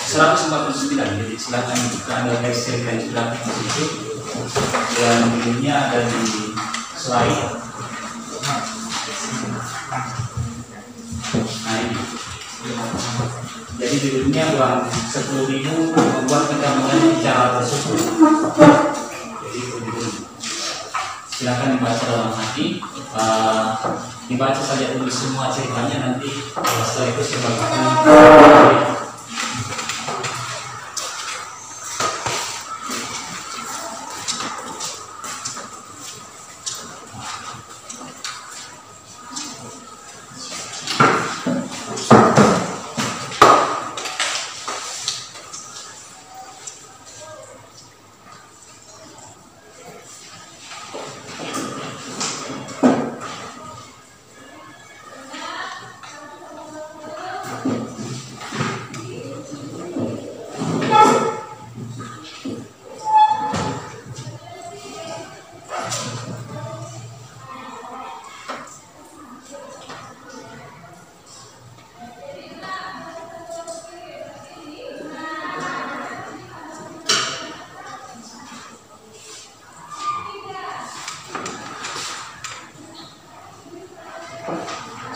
149. Jadi silakan jika Anda geser dan silakan di situ. Dan videonya ada di slide. Nah ini. Jadi judulnya uang 10.000 membuat kita mengenai cara tersebut. Jadi silakan dibaca dalam hati. Dibaca saja dulu semua ceritanya, nanti setelah itu saya bagikan.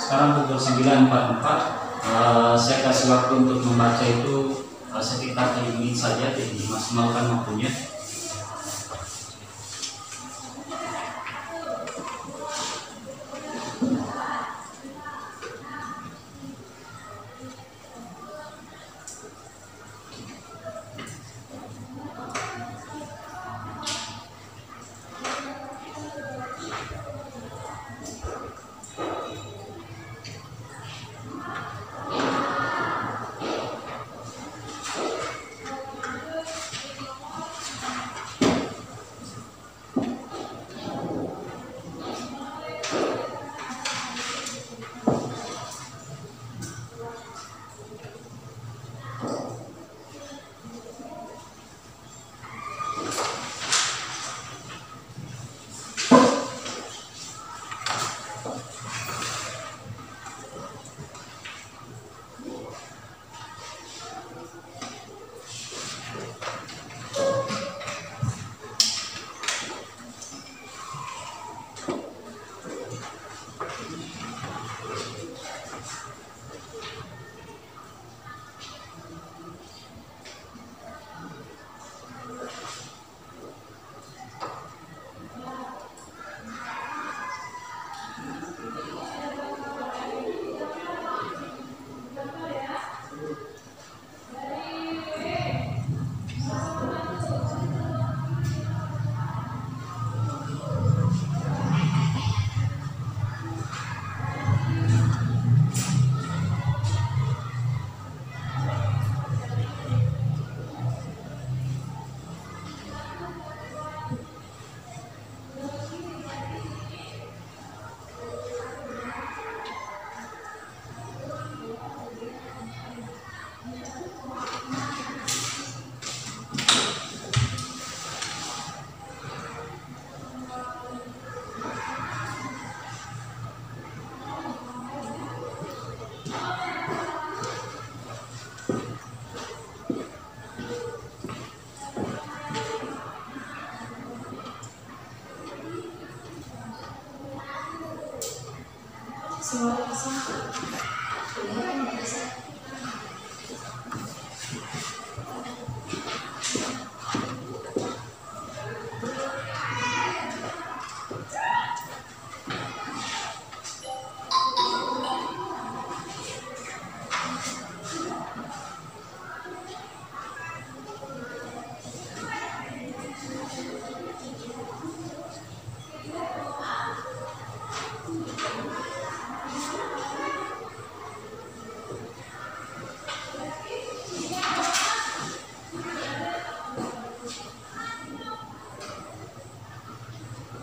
Sekarang pukul 9.44. Saya kasih waktu untuk membaca itu sekitar 3 menit saja, jadi maksimalkan waktunya.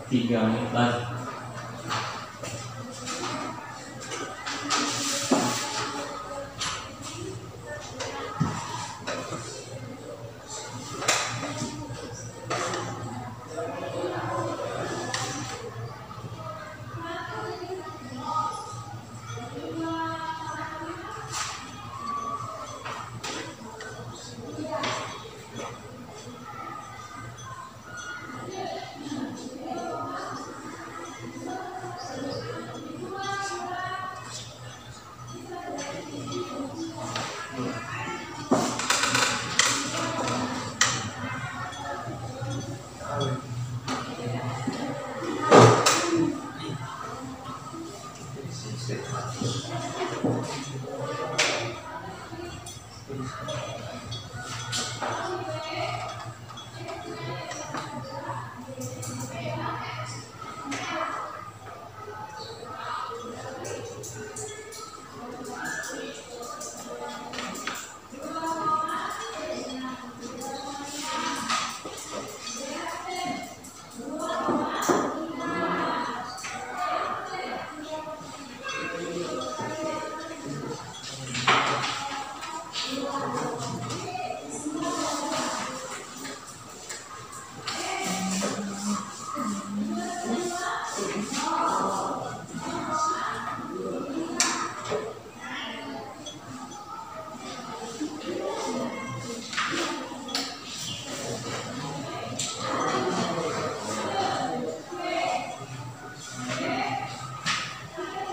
Tiga menit lagi.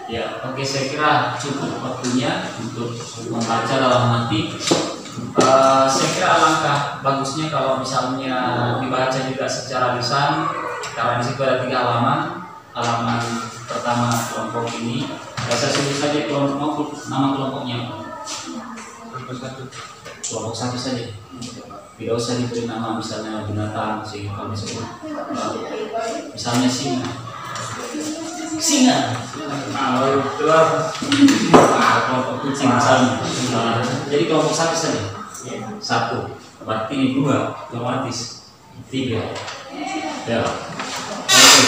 Ya, oke, saya kira cukup waktunya untuk membaca dalam hati. Saya kira alangkah bagusnya kalau misalnya dibaca juga secara lisan, karena di situ ada 3 halaman. Halaman pertama kelompok ini, saya sebut saja kelompok, nama kelompoknya. Kelompok 1 saja. Tidak usah diberi nama misalnya binatang, sehingga kami sebut misalnya singa. Kelompok kucing misalnya. Jadi kelompok 1 saja. 1. Berarti ini 2, otomatis 3. Ya. Oke.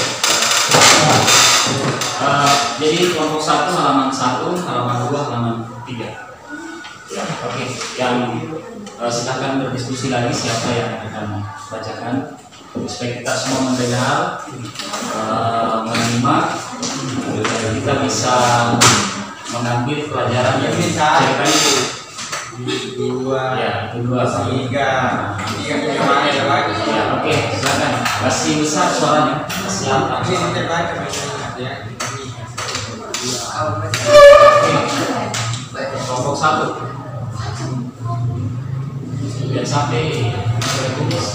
Jadi kelompok 1 halaman 1, halaman 2, halaman 3. Ya, oke. Yang silakan berdiskusi lagi siapa yang akan bacakan supaya kita semua mendengar, menerima, kita bisa mengambil pelajaran yang cerita itu. 2, Ya, itu 2, 3 gimana ya Pak? Ya, oke, silakan. Kasih besar suaranya, kasih apa? Ini saya baca misalnya ya. Kelompok 1. Biar sampai tulis.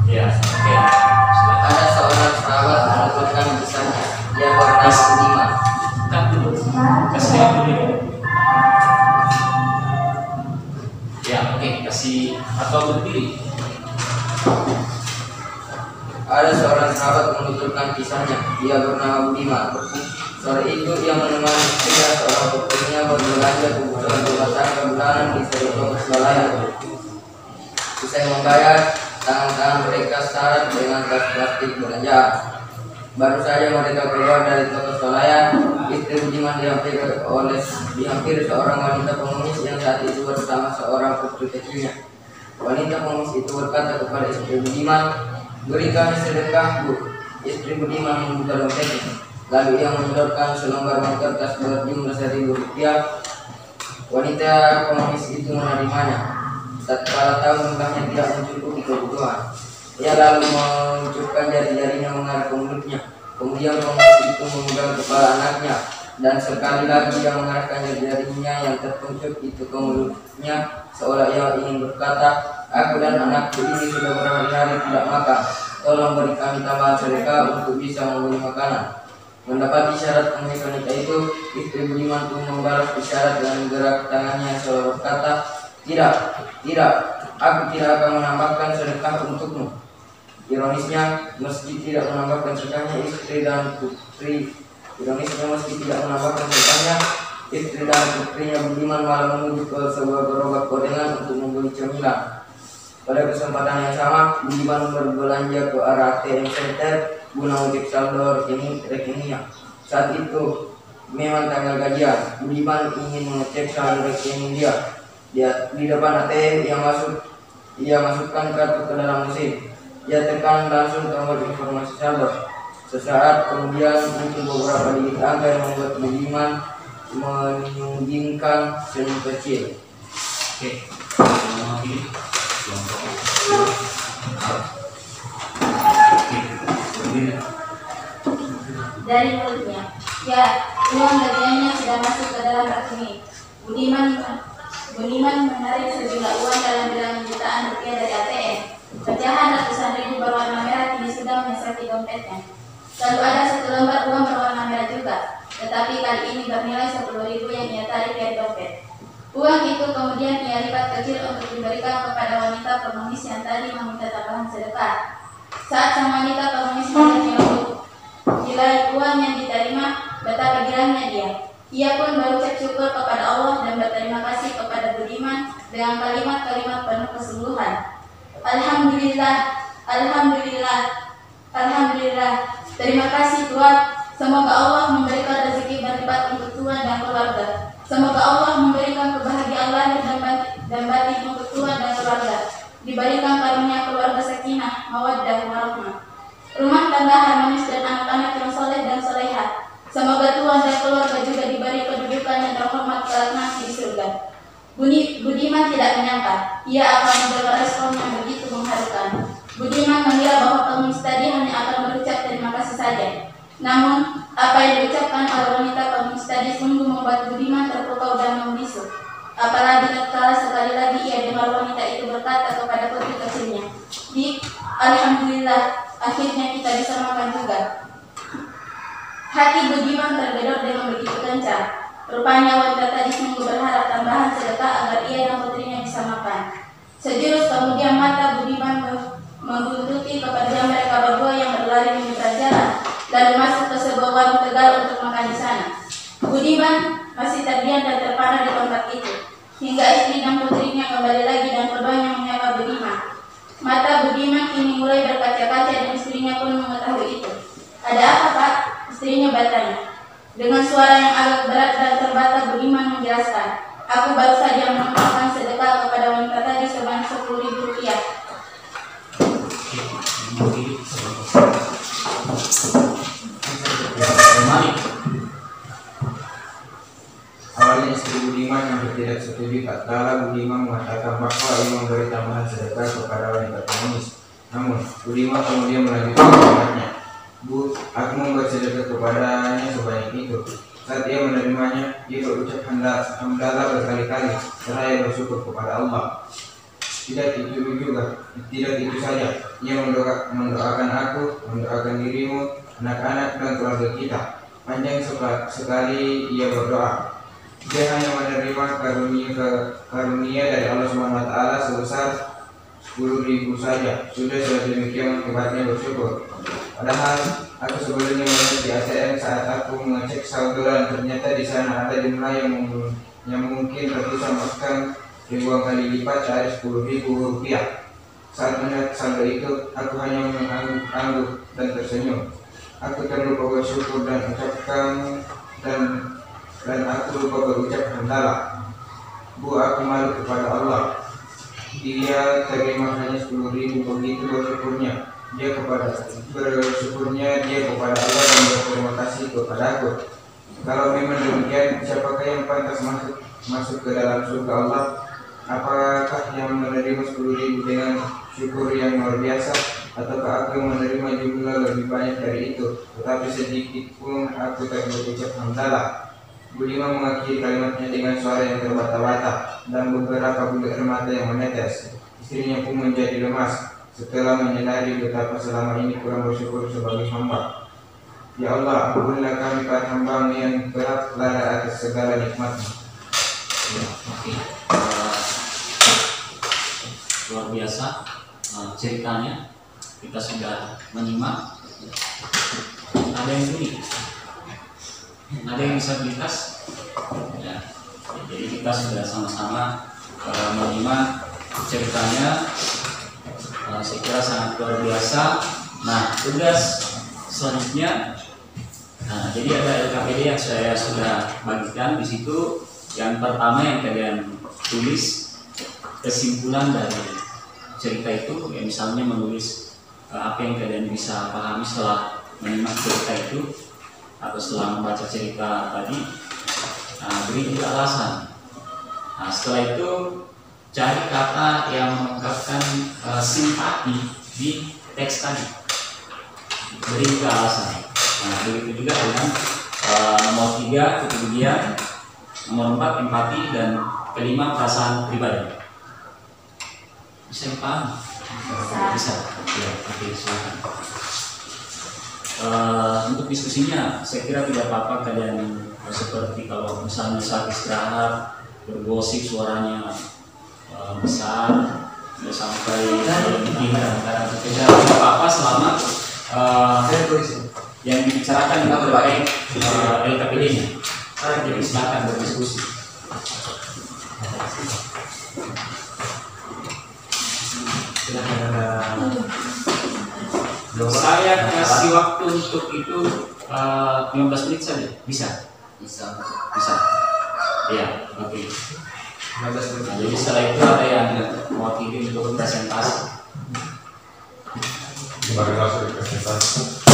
Ya, oke. Silakan. Ada seorang sahabat menuturkan kisahnya. Dia bernama Budiman. Cut dulu. Kasih lihat dulu. Ya, oke, kasih atau berdiri. Ada seorang sahabat menuturkan kisahnya. Dia bernama Budiman. Sore itu ia menemani istrinya seorang putrinya berbelanja kebutuhan rumah tangga bulanan di sebuah swalayan. Usai membayar, tangan-tangan mereka syarat dengan tas plastik belanjaan. Baru saja mereka keluar dari toko swalayan, istri Budiman dihampiri seorang wanita pengemis yang saat itu bersama seorang putri kecilnya. Wanita pengemis itu berkata kepada istri Budiman, "Berikan sedekah, Bu." Istri Budiman membuka dompetnya. Lalu ia menyodorkan selembar uang kertas berjumlah Rp1.000. Wanita pengemis itu menerimanya. Tatkala tahu jumlahnya tidak mencukupi kebutuhan, ia lalu mengucurkan jari-jarinya mengarah ke mulutnya. Kemudian pengemis itu memegang kepala anaknya, dan sekali lagi ia mengarahkan jari-jarinya yang terkuncup itu ke mulutnya, seolah ia ingin berkata, "Aku dan anakku ini sudah berhari-hari tidak makan. Tolong beri kami tambahan sedekah untuk bisa membeli makanan." Mendapat isyarat pengemis wanita itu, istri Budiman pun membalas isyarat dengan gerak tangannya seolah berkata, "Tidak, tidak, aku tidak akan menambahkan sedekah untukmu." Ironisnya, meski tidak menambahkan sedekahnya istri dan putrinya Budiman malah menuju ke sebuah gerobak gorengan untuk membeli cemilan. Pada kesempatan yang sama, Budiman berbelanja ke arah ATM Center guna mengecek saldo rekeningnya. Saat itu memang tanggal gajian. Budiman ingin mengecek saldo rekening dia. Di depan ATM ia masukkan kartu ke dalam mesin. Ia tekan langsung tombol informasi saldo. Sesaat kemudian muncul beberapa digit angka yang membuat Budiman menyunggingkan senyum kecil. Oke. Dari mulutnya, ya, uang gajiannya sudah masuk ke dalam rekening. Budiman menarik sejumlah uang dalam bilangan jutaan rupiah dari ATM. Pecahan ratusan ribu berwarna merah kini sudah menyesaki dompetnya. Lalu ada 1 lembar uang berwarna merah juga, tetapi kali ini bernilai 10.000 yang ia tarik dari dompet. Uang itu kemudian ia lipat kecil untuk diberikan kepada wanita pengemis yang tadi meminta tambahan sedekah. Saat sang wanita pengemis melihatnya untuk nilai uang yang diterima, betapa girangnya dia. Ia pun berucap syukur kepada Allah dan berterima kasih kepada Budiman dengan kalimat-kalimat penuh kesungguhan. Alhamdulillah, Alhamdulillah, Alhamdulillah. Terima kasih Tuhan. Semoga Allah memberikan rezeki berlipat untuk Tuhan dan keluarga. Semoga Allah memberikan kebahagiaan lahir dan batin untuk Tuhan dan keluarga. Diberikan karunia keluarga sakinah, mawaddah, warahmah. Rumah tangga harmonis dan anak-anak yang soleh dan solehah. Semoga Tuhan dan keluarga juga diberi kedudukan yang terhormat kelak nanti di surga. Budiman tidak menyangka ia akan mendapat respon yang begitu mengharukan. Budiman mengira bahwa pengemis tadi hanya akan berucap terima kasih saja. Namun, apa yang diucapkan oleh wanita pengemis tadi sungguh membuat Budiman terpukau dan membisu. Apalagi tatkala sekali lagi ia dengar wanita itu berkata kepada putri kecilnya, "Dik, alhamdulillah, akhirnya kita bisa makan juga." Hati Budiman tergedor dengan begitu kencang. Rupanya wanita tadi sungguh berharap tambahan sedekah agar ia dan putrinya bisa makan. Sejurus kemudian mata Budiman membuntuti kepada mereka berdua yang berlari menyeberang jalan, lalu masuk ke sebuah warung Tegal untuk makan di sana. Budiman masih terdiam dan terpana di tempat itu, hingga istri dan putrinya kembali lagi dan keduanya menyapa Budiman. Mata Budiman kini mulai berkaca-kaca dan istrinya pun mengetahui itu. "Ada apa, Pak?" istrinya bertanya. Dengan suara yang agak berat dan terbata, Budiman menjelaskan, "Aku baru saja menumpahkan sedekah kepada wanita tadi sebanyak 10.000 rupiah. Awalnya istri Budiman yang tidak setuju tatkala Budiman mengatakan bahwa ia memberi tambahan sedekah kepada wanita pengemis. Namun, Budiman kemudian melanjutkan kalimatnya, "Bu, aku membuat sedekah kepadanya sebanyak itu." Saat ia menerimanya, ia berucap hamdalah berkali-kali seraya bersyukur kepada Allah. Tidak itu saja, ia mendoakan aku, mendoakan dirimu, anak-anak dan keluarga kita. Panjang sekali ia berdoa. Dia hanya menerima karunia dari Allah SWT sebesar 10.000 saja. Sudah sedemikian hebatnya bersyukur. Padahal aku sebelumnya melihat di ATM saat aku mengecek saldo dan ternyata di sana ada jumlah yang mungkin ratusan bahkan ribuan kali lipat dari 10.000 rupiah. Saat melihat saldo itu, aku hanya mengangguk dan tersenyum. Aku terlupa bersyukur dan aku lupa berucap hamdalah. Bu, aku malu kepada Allah. Dia terima hanya 10.000, begitu bersyukurnya dia kepada Allah dan berterima kasih kepada aku. Kalau memang demikian, siapakah yang pantas masuk ke dalam surga Allah? Apakah yang menerima 10.000 dengan syukur yang luar biasa, ataukah aku yang menerima jumlah lebih banyak dari itu, tetapi sedikit pun aku tak berucap hamdalah? Budiman mengakhiri kalimatnya dengan suara yang terbata-bata dan beberapa bulir air mata yang menetes. Istrinya pun menjadi lemas setelah menyadari betapa selama ini kurang bersyukur sebagai hamba. Ya Allah, ampunilah kami para hamba-Mu yang berat lara atas segala nikmat-Mu. Luar biasa ceritanya, kita sudah menyimak. Ada yang unik, ada yang disabilitas ya. Jadi kita sudah sama-sama menyimak ceritanya. Saya kira sangat luar biasa. Nah, tugas selanjutnya, jadi ada LKPD yang saya sudah bagikan di situ. Yang pertama yang kalian tulis kesimpulan dari cerita itu, ya misalnya menulis apa yang kalian bisa pahami setelah menyimak cerita itu atau setelah membaca cerita tadi. Beri juga alasan. Setelah itu cari kata yang mengungkapkan simpati di teks tadi. Beri juga alasan. Begitu juga dengan nomor 3 kepedulian, nomor 4 empati, dan kelima perasaan pribadi. Bisa dipahami? Bisa. Ya, oke, silakan. Untuk diskusinya, saya kira tidak apa-apa kalian seperti kalau misalnya saat istirahat bergosip suaranya besar sampai tinggi antara berbeda, tidak apa-apa selama yang dibicarakan itu terkait LKPD-nya. Jadi silakan berdiskusi. Saya kasih waktu untuk itu 15 menit saja. Bisa? Bisa. Iya, oke. Nah, jadi setelah itu ada yang mewakili untuk presentasi. Mari langsung ke presentasi.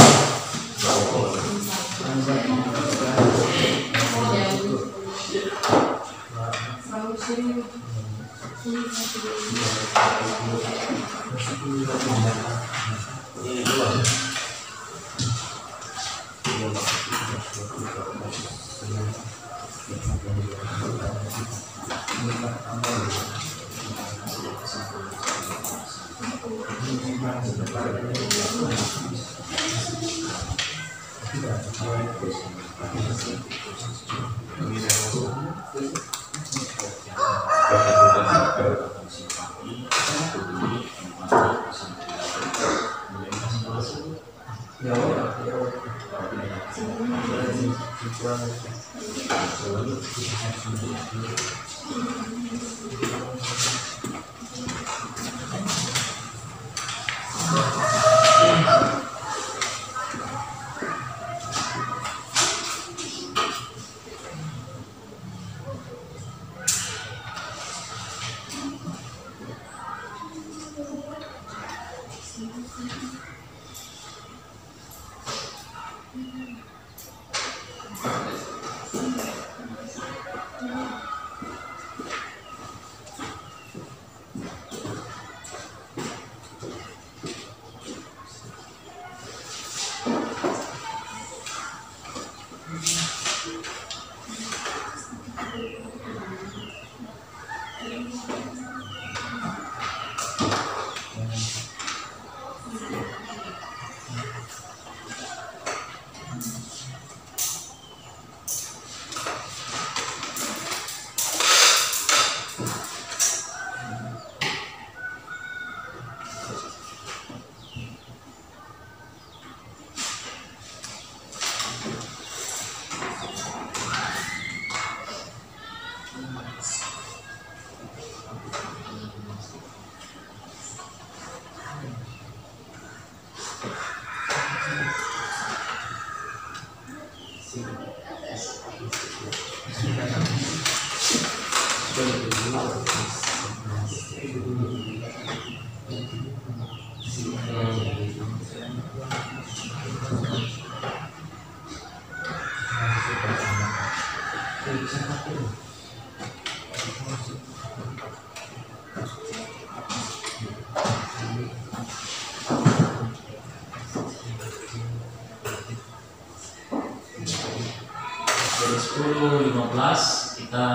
Dari 10.15 kita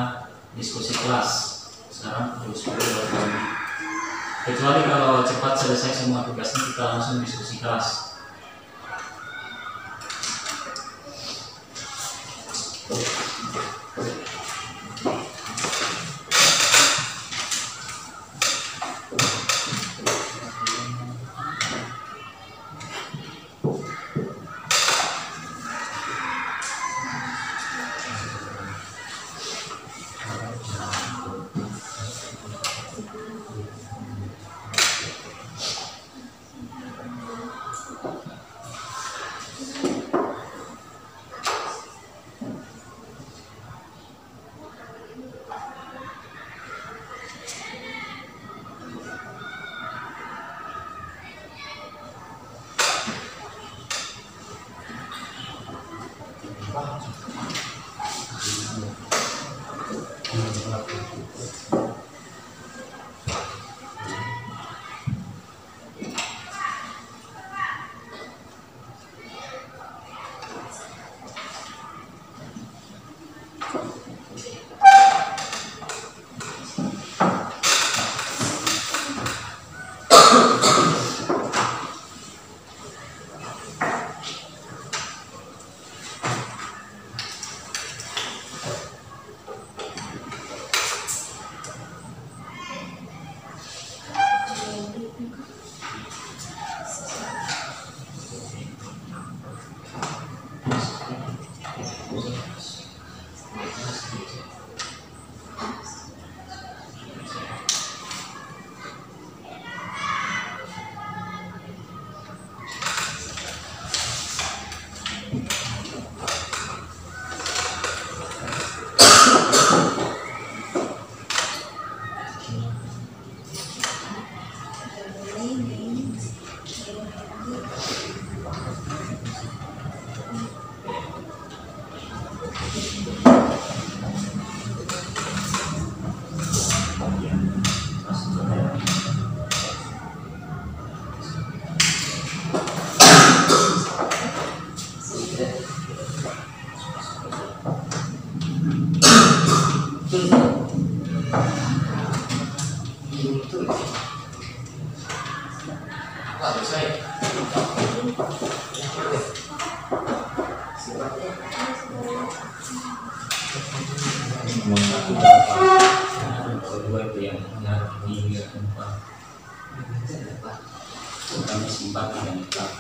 diskusi kelas. Sekarang pukul 10 kecuali kalau cepat selesai semua tugasnya kita langsung diskusi kelas. Kedua itu yang hingga keempat. Kami simpati dan ikhlas.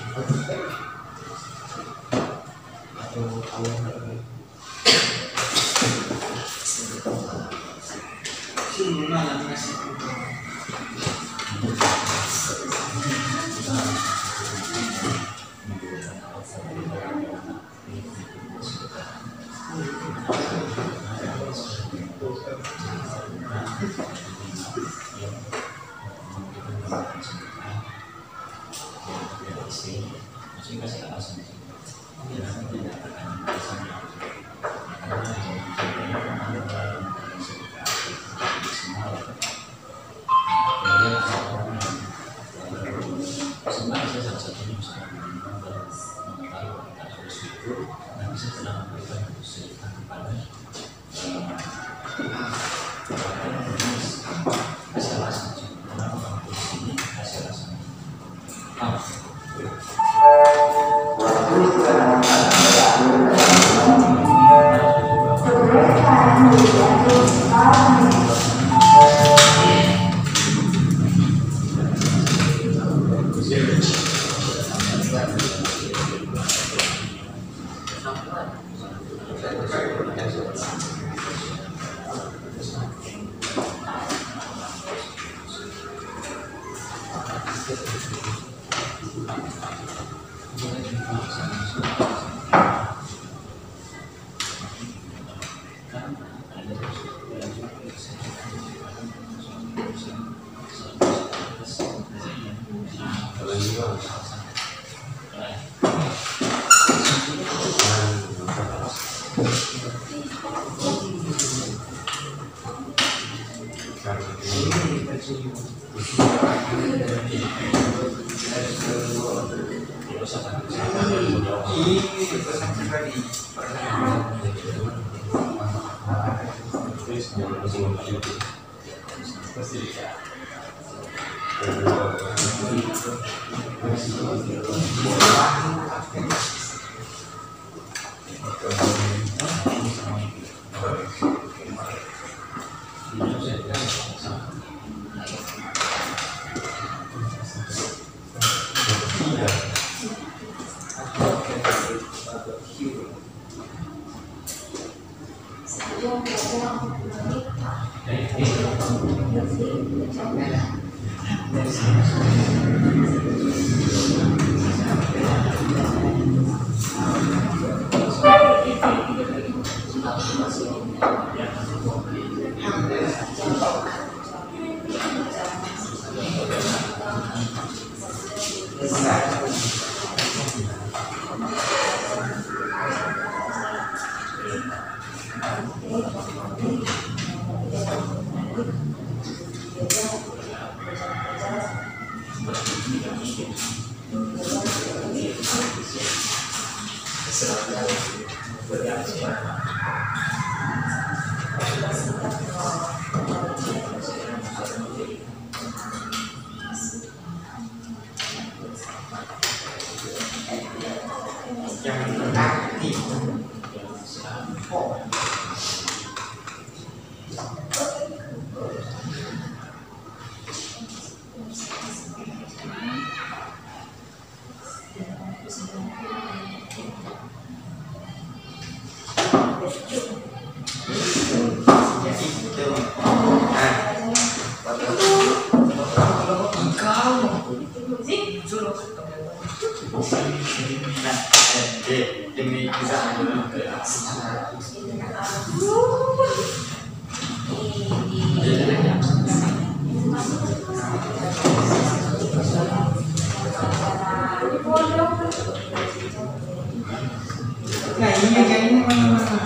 Nah ini kayaknya mama sih.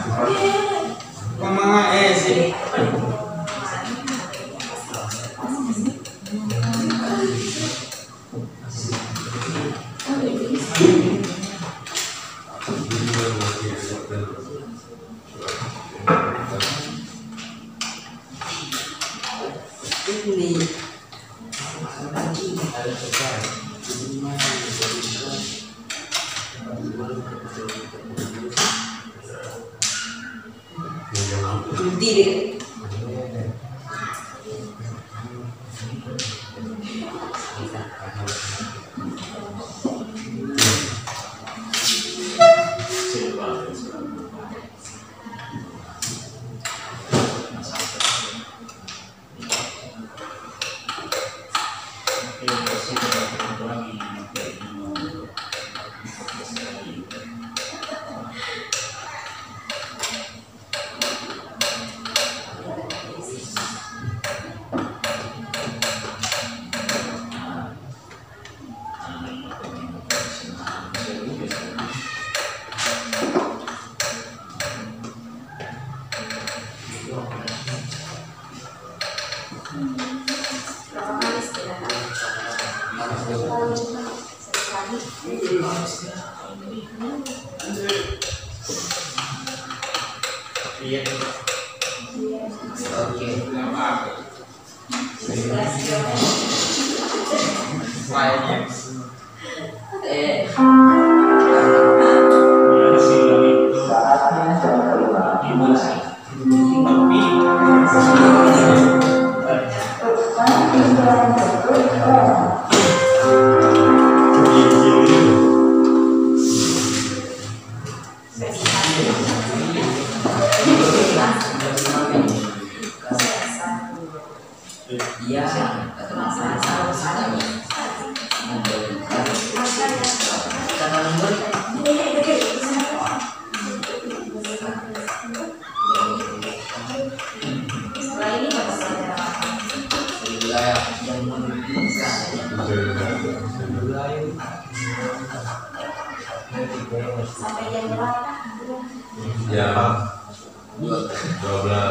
Ini Ya, 12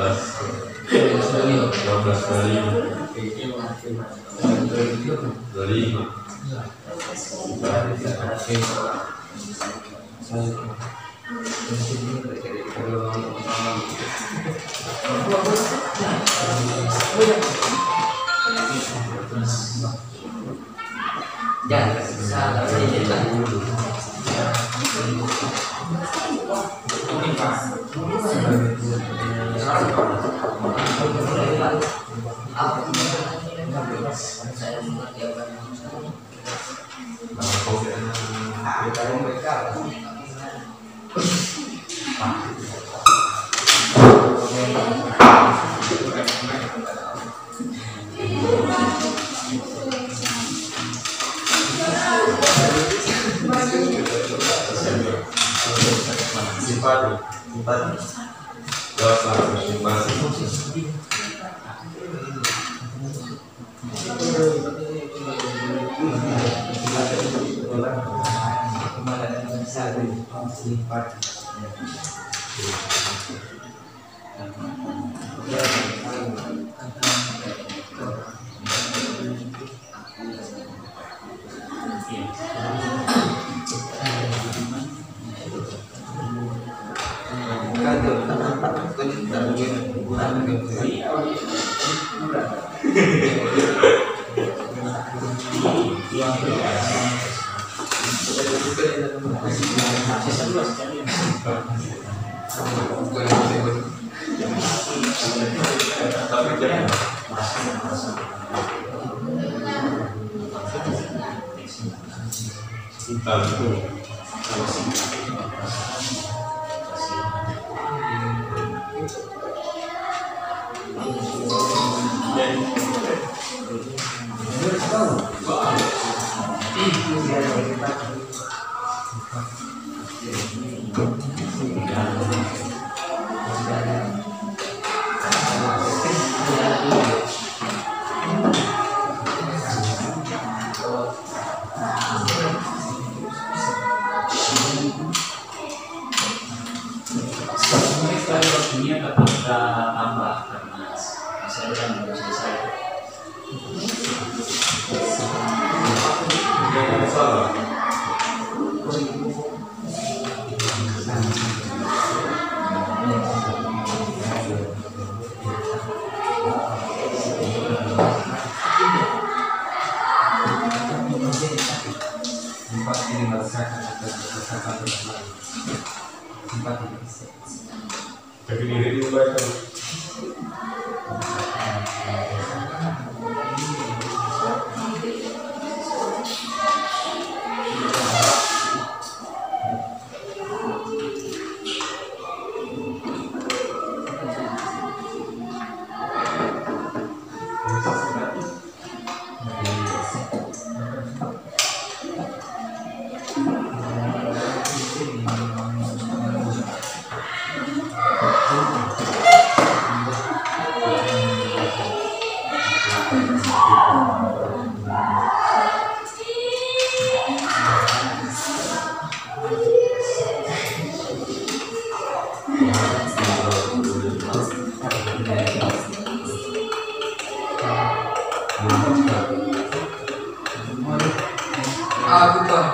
Aku toh.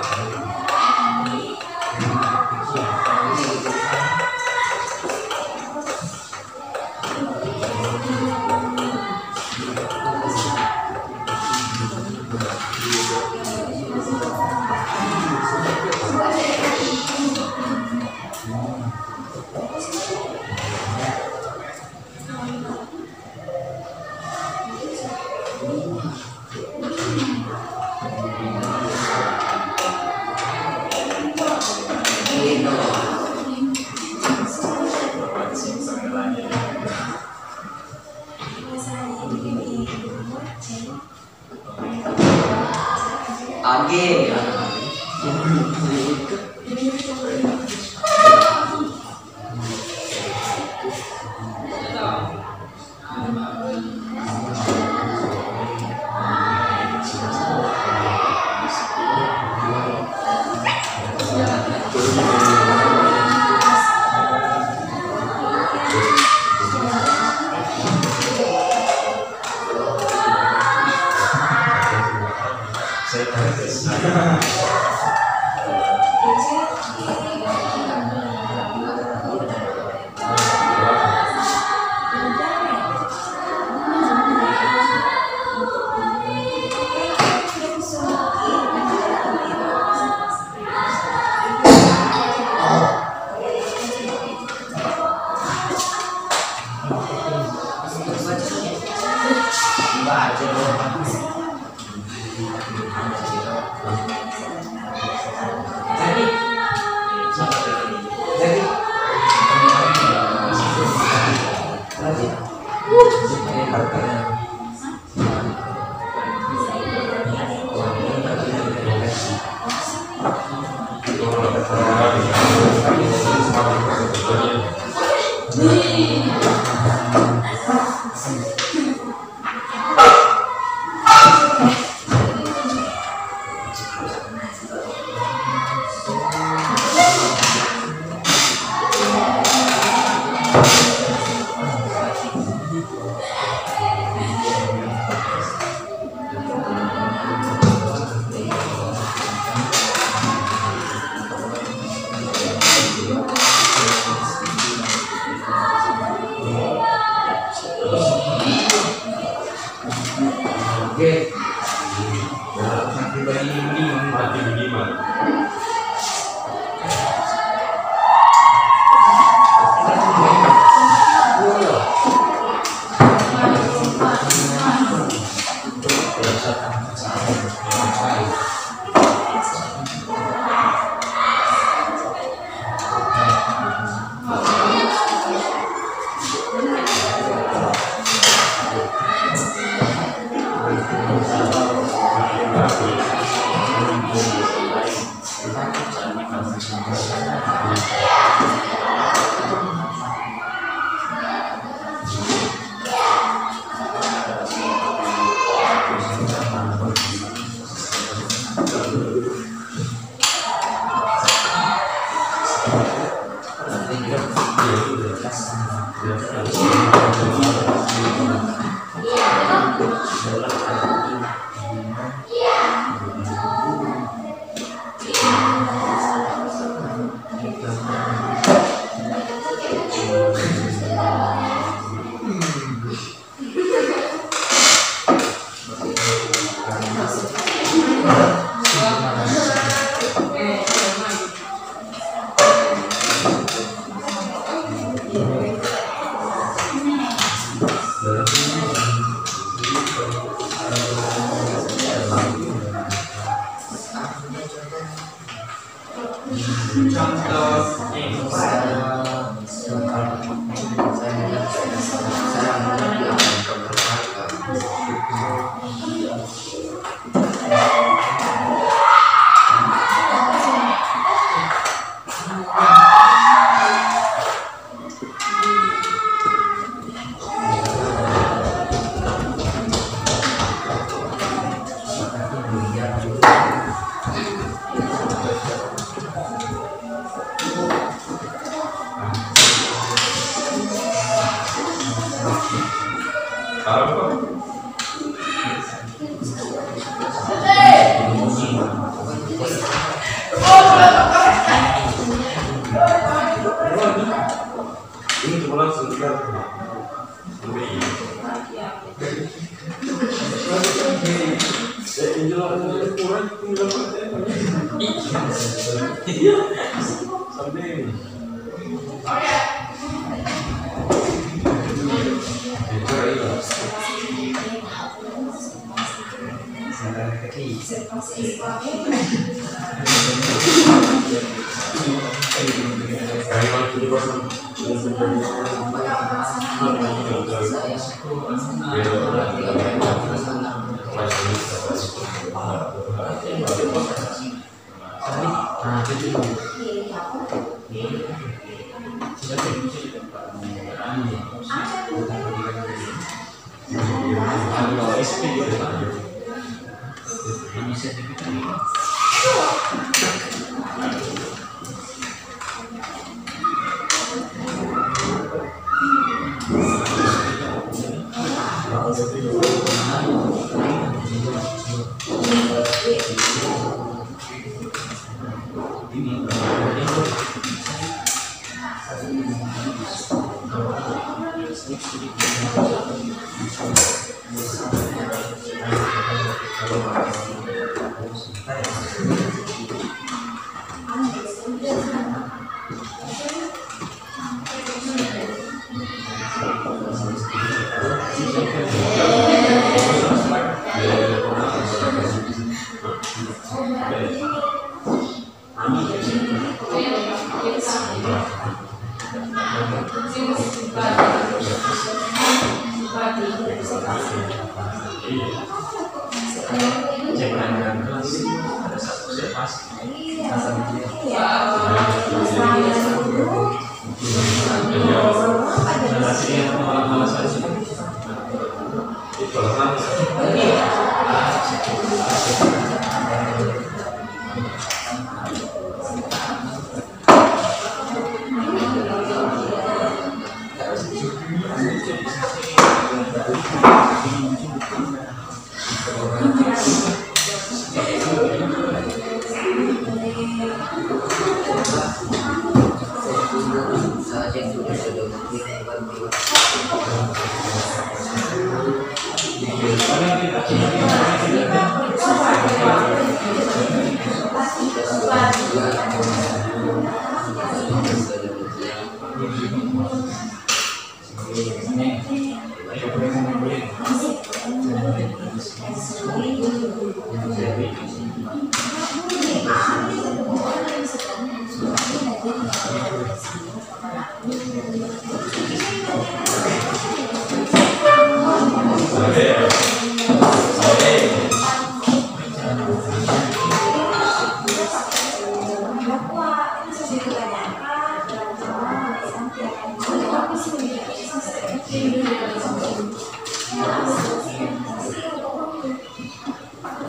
Age.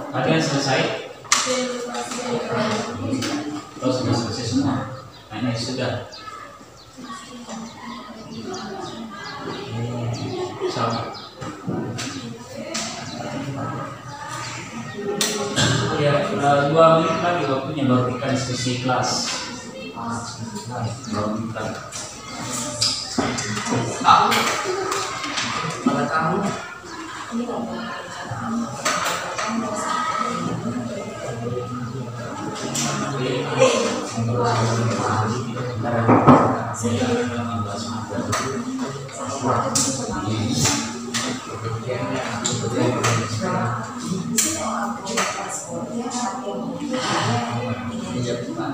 Latihan selesai? Oh, sudah selesai semua. Nah, ini sudah. Sama. Ya, 2 menit lagi waktunya baru kita diskusi kelas. Baru kita. Pada kamu Bisa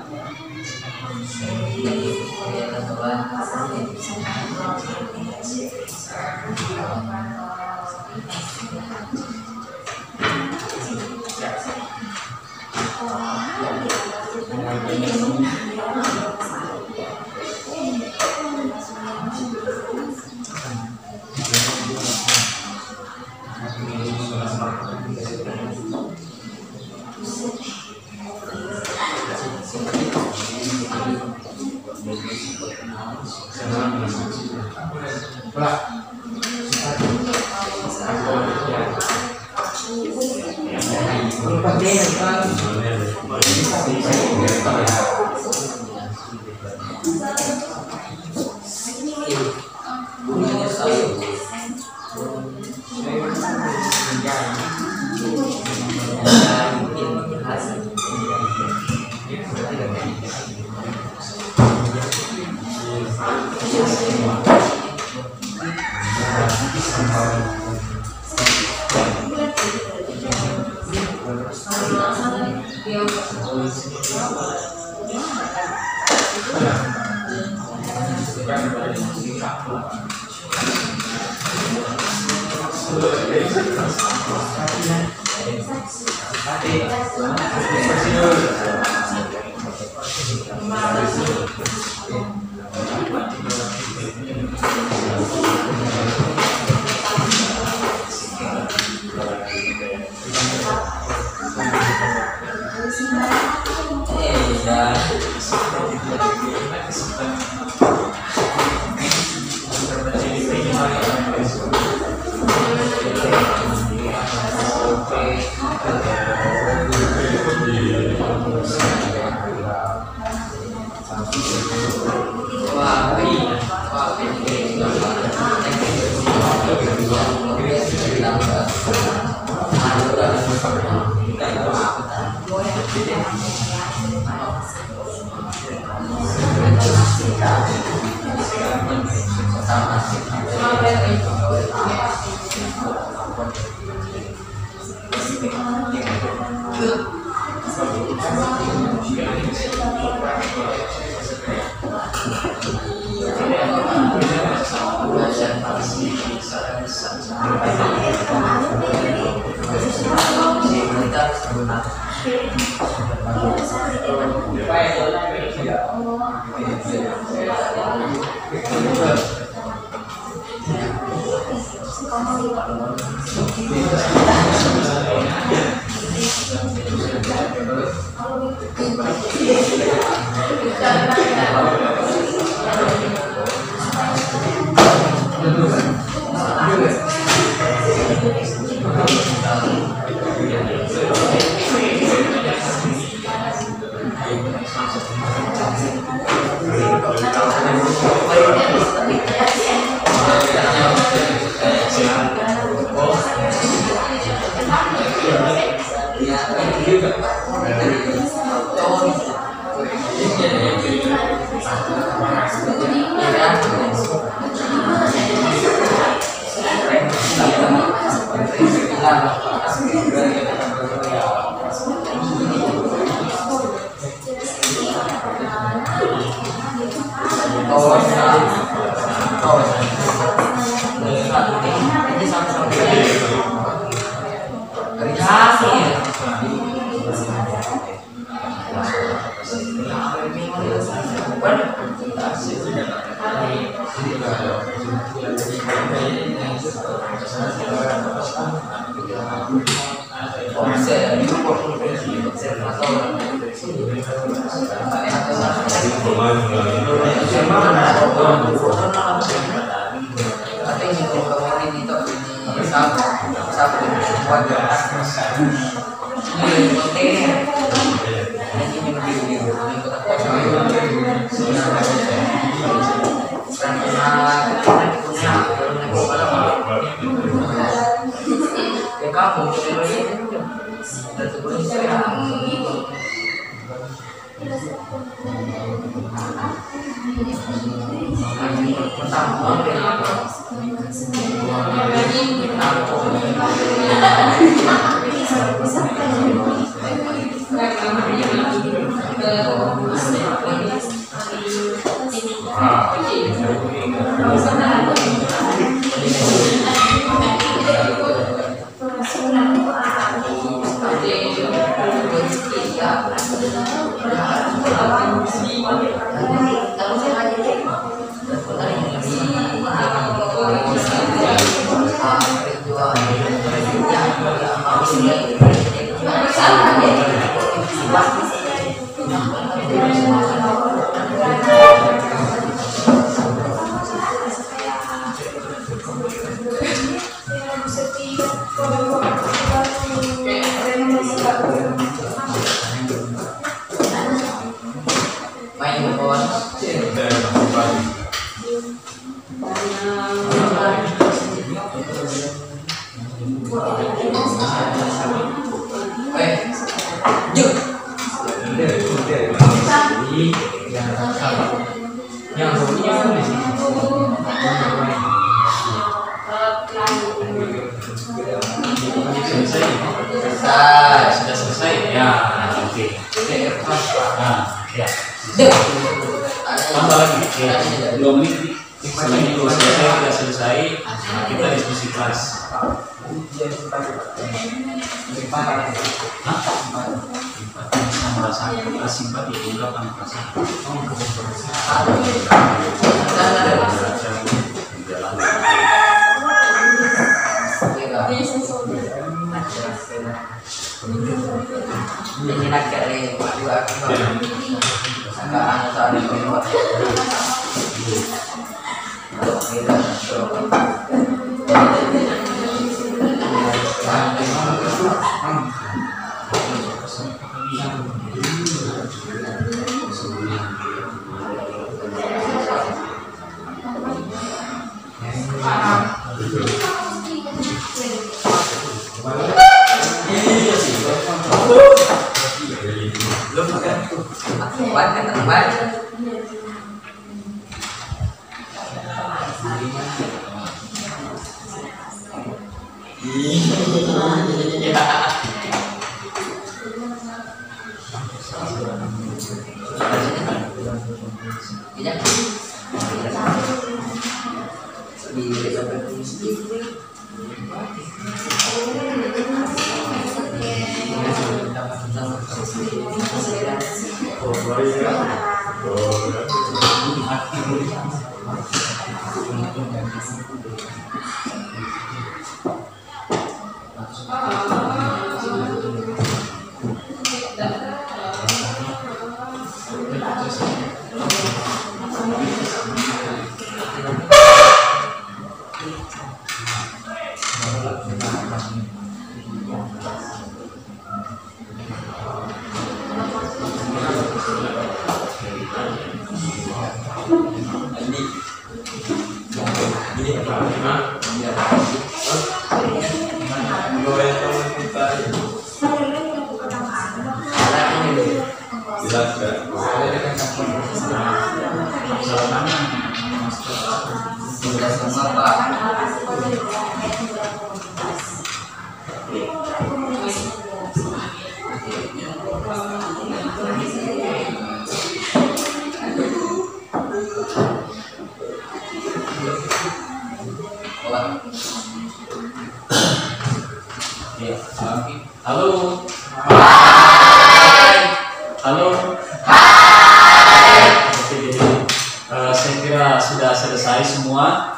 Main bawah. Selesai, sudah selesai ya. Oke. Nah, ya. Tambah lagi, ya. 2 menit. Sebenarnya kalau selesai tidak selesai, kita diskusi kelas. Merasa simpati ungkapan perasaan. Ini nak cari dua sekarang soal yang kedua. Halo. Halo. Oke, jadi saya kira sudah selesai semua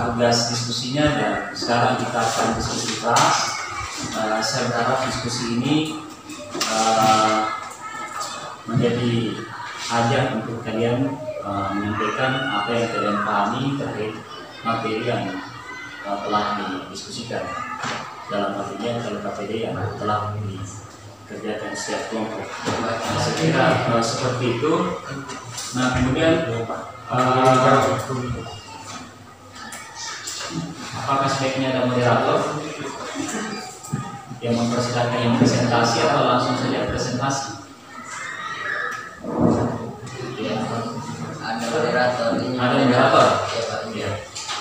tugas diskusinya dan sekarang kita akan diskusi kelas. Saya berharap diskusi ini menjadi ajang untuk kalian menyampaikan apa yang kalian pahami terkait materi yang telah didiskusikan dalam artinya kalau KPD yang telah dikerjakan setiap kelompok. Saya kira seperti itu. Nah, kemudian apakah sebaiknya ada moderator yang mempersilahkan yang presentasi atau langsung saja presentasi? Ya. Ada moderator. Ada moderator. Ya.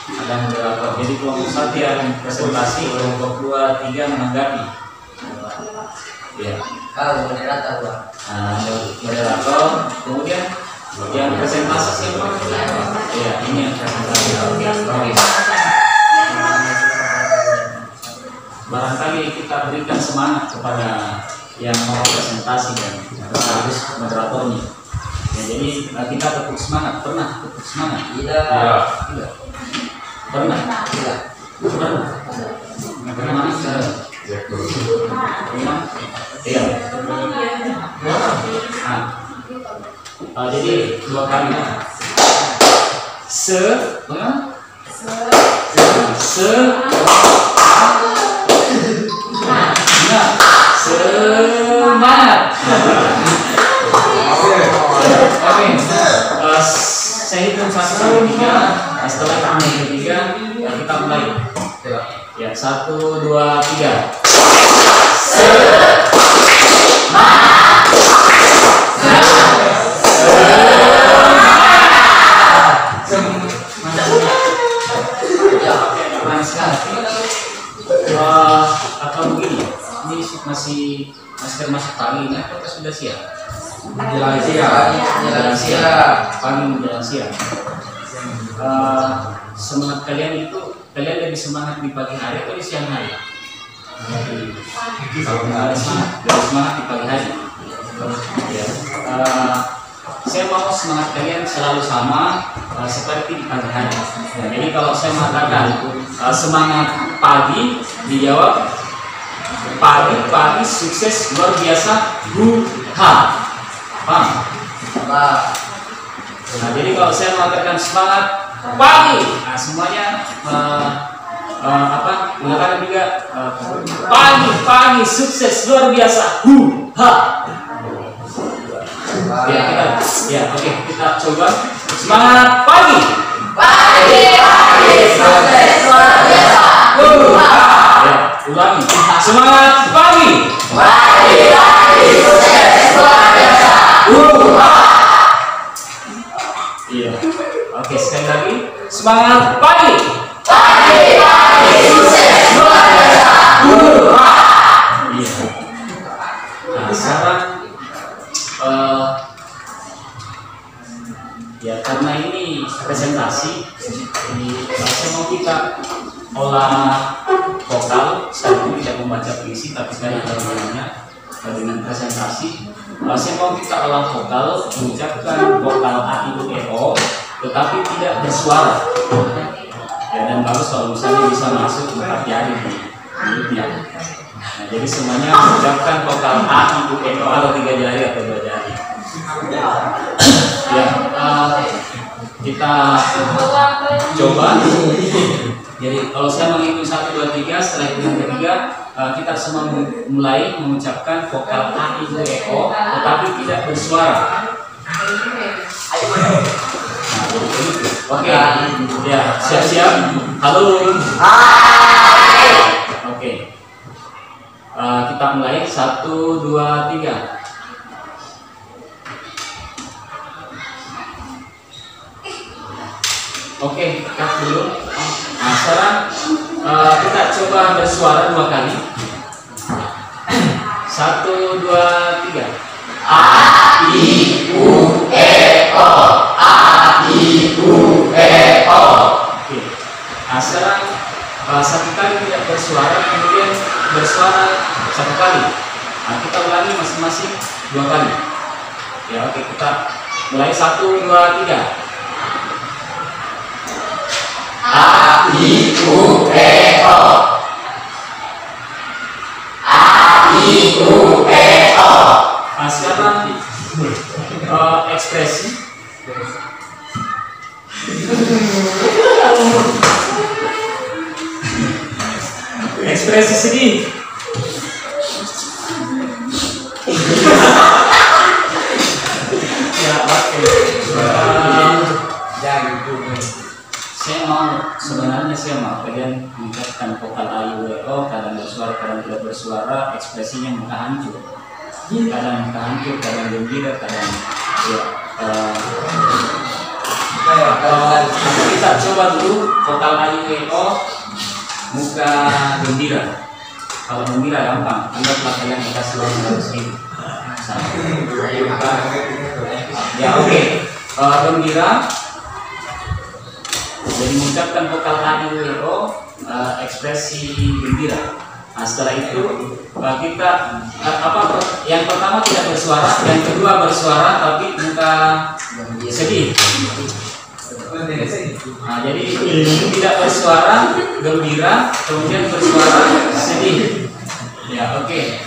Ada moderator. Jadi kelompok 1 yang presentasi, kelompok 2, 3 menanggapi. Ya. Kalau moderator, Pak. Nah, moderator. Kemudian yang presentasi siapa? Ya, ini yang presentasi. Oke. Barangkali kita berikan semangat kepada yang mau presentasi dan harus moderatornya. Ya, jadi kita tepuk semangat. Pernah tepuk semangat? Tidak. Tidak. Pernah? Tidak. Pernah? Pernah? Iya. Jadi dua kali. Semangat. Oke. Saya hitung 1 sampai 3. Setelah kamu yang ketiga, kita mulai. Ya, 1, 2, 3. Atau begini, ini masih masker pagi ini atau sudah siap? Menjelang siang. Pagi menjelang siang. Semangat kalian itu, kalian lebih semangat di pagi hari atau di siang hari? Lebih semangat di pagi hari. Ya. Saya mau semangat kalian selalu sama seperti di pagi hari. Jadi kalau saya mengatakan semangat pagi, dijawab pagi sukses luar biasa, ha. Paham? Nah, jadi kalau saya mengatakan semangat pagi, nah semuanya mengatakan juga pagi sukses luar biasa, ha. Oke, kita coba semangat pagi sukses luar biasa, ya, ulangi semangat pagi sukses luar biasa, iya. Oke, sekali lagi semangat pagi sukses luar biasa, iya. Nah, sekarang ya karena ini presentasi, jadi saya mau kita olah vokal, saya tidak membaca puisi tapi saya ada hubungannya dengan presentasi. Saya mau kita olah vokal, mengucapkan vokal a, i, u, e, o, tetapi tidak bersuara. Ya, dan bagus kalau misalnya bisa masuk 4 jari di mulutnya. Nah, jadi semuanya mengucapkan vokal a, i, u, e, o atau 3 jari atau 2 jari. Ya, kita coba. Jadi kalau saya menghitung 1, 2, 3, setelah itu yang ketiga kita semua mulai mengucapkan vokal a, i, u, e, o, tetapi tidak bersuara. Oke, ya siap-siap. Halo. Oke, kita mulai 1, 2, 3. Oke, cut dulu. Nah, sekarang kita coba bersuara 2 kali. 1, 2, 3. A, I, U, E, O. A, I, U, E, O. Oke. Nah, sekarang 1 kali tidak bersuara, kemudian bersuara 1 kali. Nah, kita ulangi masing-masing 2 kali. Ya, oke, kita mulai 1, 2, 3. A, I, U, E, O. A, I, U, E, O. Nah, sekarang ekspresi. Ekspresi sedih. Ya, oke. Sebenarnya saya mau kalian mengucapkan vokal a, i, u, e, o, kadang bersuara, kadang tidak bersuara, ekspresinya muka hancur, kadang muka hancur, kadang gembira, kadang ya. Kita coba dulu vokal a, i, u, e, o, muka gembira. Kalau gembira gampang, anggaplah kalian dikasih uang 100.000. Ya, oke. Gembira. Jadi mengucapkan vokal a, i, u, e, o, ekspresi gembira. Nah, setelah itu kita yang pertama tidak bersuara, yang kedua bersuara tapi muka sedih. Nah, jadi tidak bersuara gembira, kemudian bersuara sedih. Ya, oke. Oke,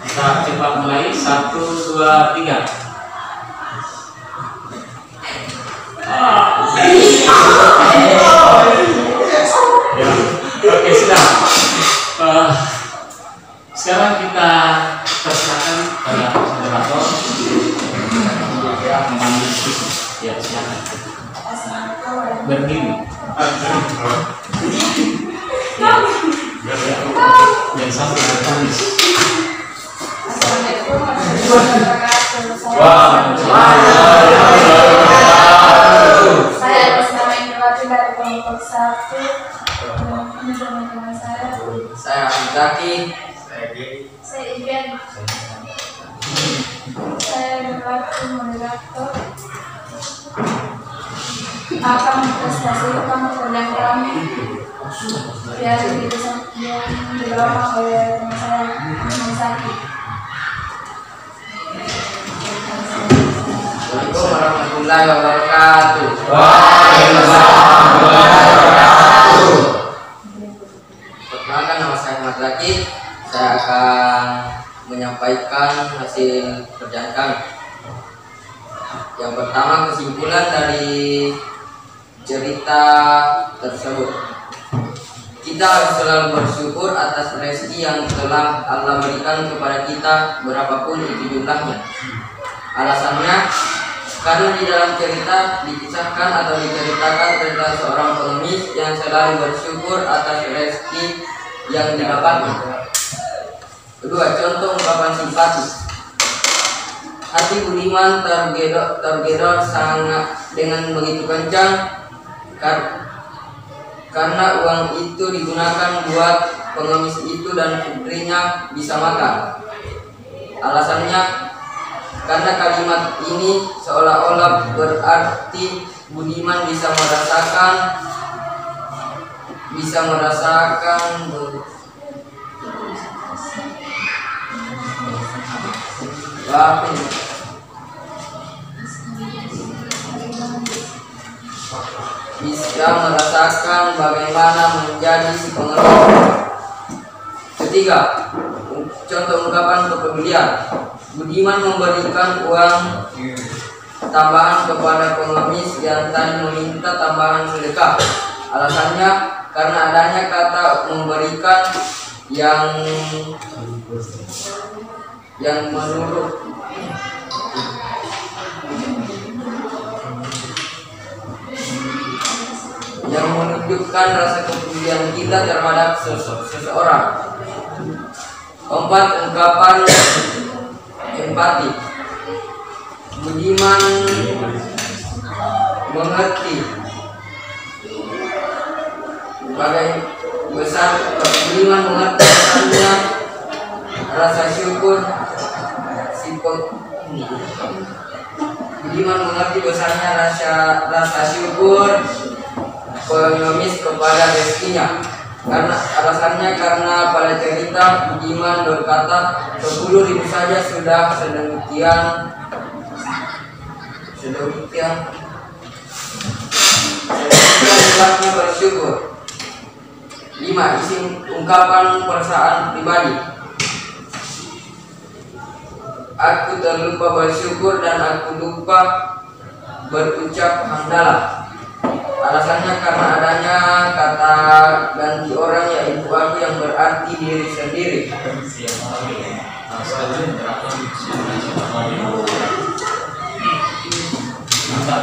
kita coba mulai 1, 2, 3. Ya, oke sudah. Sekarang kita persilakan pada moderator mengambil diskusi. Ya, silakan. Berdiri. Dan sampai bertulis. Assalamualaikum warahmatullahi wabarakatuh. Saya atas nama Indrawati dari kelompok 1. Ini teman-teman saya. Saya Zaki. Saya Iben. Saya berlaku moderator. Akan mempresentasikan program kami yang dibawa oleh teman saya Zaki. Assalamualaikum warahmatullahi wabarakatuh. Perkenalkan, nama saya Ahmad Zaki. Saya akan menyampaikan hasil kerjaan kami. Yang pertama, kesimpulan dari cerita tersebut. Kita harus selalu bersyukur atas rezeki yang telah Allah berikan kepada kita, berapapun itu jumlahnya. Alasannya, karena di dalam cerita dikisahkan atau diceritakan tentang seorang pengemis yang selalu bersyukur atas rezeki yang didapatnya. Kedua, contoh ungkapan simpatis. Hati Budiman tergedor sangat dengan begitu kencang karena uang itu digunakan buat pengemis itu dan putrinya bisa makan. Alasannya, karena kalimat ini seolah-olah berarti Budiman bisa merasakan bagaimana menjadi si pengemis. Ketiga, contoh ungkapan kepedulian. Budiman memberikan uang tambahan kepada pengemis yang tadi meminta tambahan sedekah. Alasannya, karena adanya kata memberikan yang menunjukkan rasa kepedulian kita terhadap seseorang. Keempat, ungkapan empati. Budiman mengerti besarnya rasa syukur Budiman mengerti besarnya rasa syukur pengemis kepada rezekinya. Karena pada cerita Budiman berkata 10.000 saja sudah sedemikian hebatnya bersyukur. 5. Isi ungkapan perasaan pribadi. Aku terlupa bersyukur dan aku lupa berucap hamdalah. Alasannya karena adanya kata ganti orang yaitu aku yang berarti diri sendiri.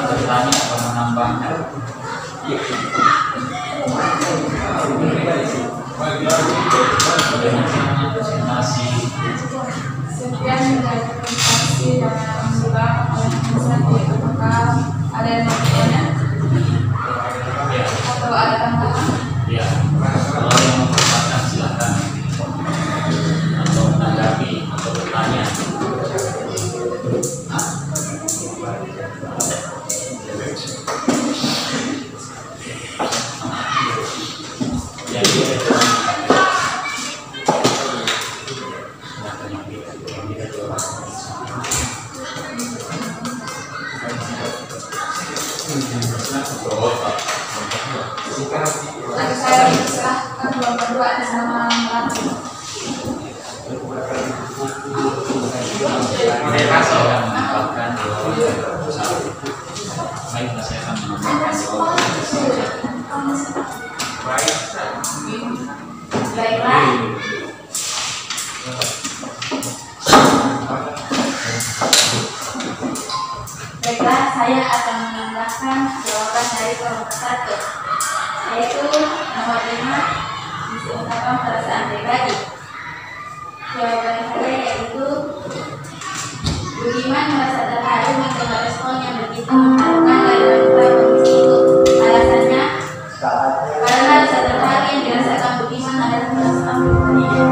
Bertanya atau menambahkan? Sekian dari presentasi yang dibawa oleh Zaki. Apakah ada yang mau bertanya? Atau ada tambahan? Ya, kalau yang mau bertanya silakan, atau menanggapi atau bertanya. Nanti saya serahkan berdua atas nama Melati. Baiklah, saya akan menambahkan jawaban dari kelompok 1, yaitu nomor 5, isi ungkapan perasaan pribadi. Jawaban saya yaitu Budiman merasa terharu mendengar respon yang begitu mengharukan dari wanita komisi itu. Alasannya, karena rasa terharu yang dirasakan Budiman adalah perasaan pribadinya.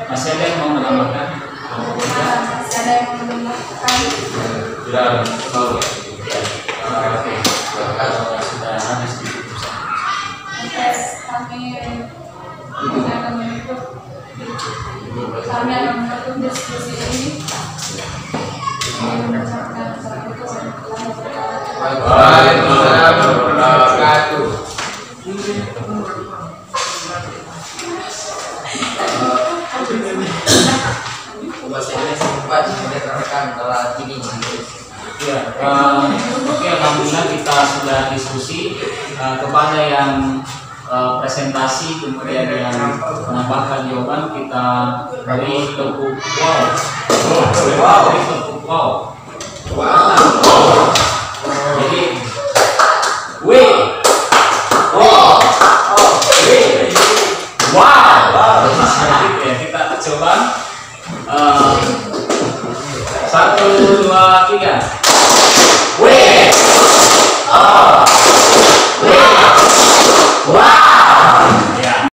Masih ada yang mau menambahkan? Masih ada yang mau menambahkan? Sudah tahu. Oke. Sudah habis di kami akan menutup diskusi ini. Waalaikumsalam warahmatullahi wabarakatuh. Sempat rekan telah ini. Ya, oke, alhamdulillah kita sudah diskusi kepada yang presentasi, kemudian yang menambahkan jawaban kita beri tepuk wow. Beri tepuk wow.